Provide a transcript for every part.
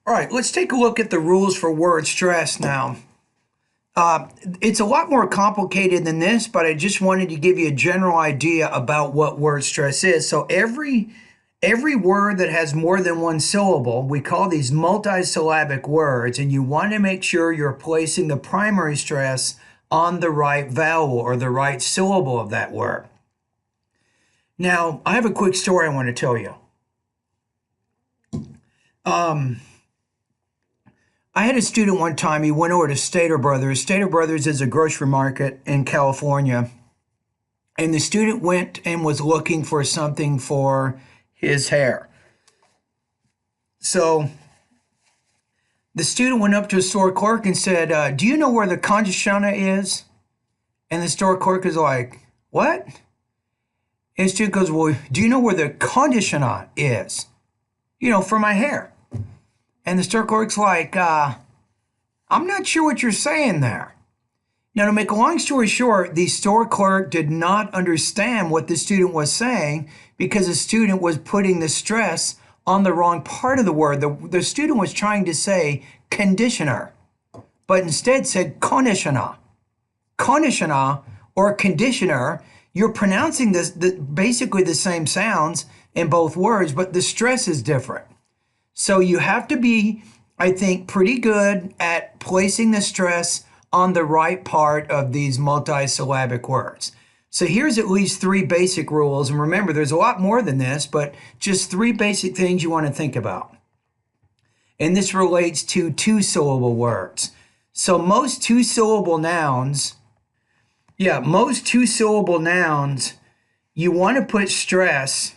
All right, let's take a look at the rules for word stress now. It's a lot more complicated than this, but I just wanted to give you a general idea about what word stress is. So every word that has more than one syllable, we call these multisyllabic words, and you want to make sure you're placing the primary stress on the right vowel or the right syllable of that word. Now, I have a quick story I want to tell you. I had a student one time, he went over to Stater Brothers. Stater Brothers is a grocery market in California. And the student went and was looking for something for his hair. So the student went up to a store clerk and said, do you know where the conditioner is? And the store clerk is like, what? And the student goes, well, do you know where the conditioner is? You know, for my hair. And the store clerk's like, I'm not sure what you're saying there. Now, to make a long story short, the store clerk did not understand what the student was saying because the student was putting the stress on the wrong part of the word. The student was trying to say conditioner, but instead said conditioner. Conditioner or conditioner, you're pronouncing this basically the same sounds in both words, but the stress is different. So you have to be, I think, pretty good at placing the stress on the right part of these multisyllabic words. So here's at least 3 basic rules. And remember, there's a lot more than this, but just 3 basic things you want to think about. And this relates to 2-syllable words. So most 2-syllable nouns, you want to put stress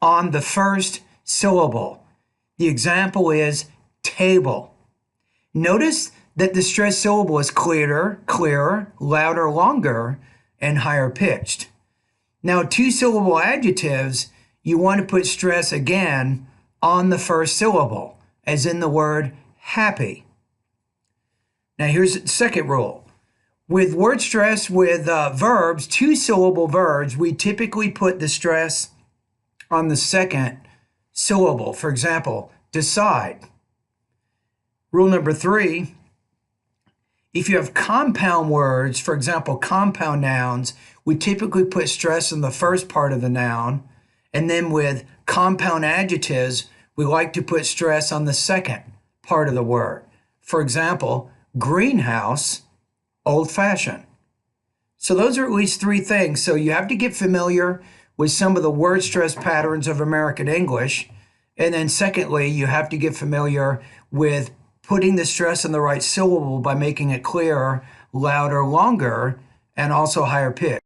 on the first syllable. The example is table. Notice that the stressed syllable is clearer, louder, longer, and higher pitched. Now, 2-syllable adjectives, you want to put stress again on the first syllable, as in the word happy. Now, here's the second rule. With word stress with verbs, 2-syllable verbs, we typically put the stress on the second syllable. For example, decide. Rule number 3, if you have compound words, for example, compound nouns, we typically put stress on the first part of the noun. And then with compound adjectives, we like to put stress on the second part of the word. For example, greenhouse, old-fashioned. So those are at least 3 things. So you have to get familiar with some of the word stress patterns of American English. And then secondly, you have to get familiar with putting the stress on the right syllable by making it clearer, louder, longer, and also higher pitch.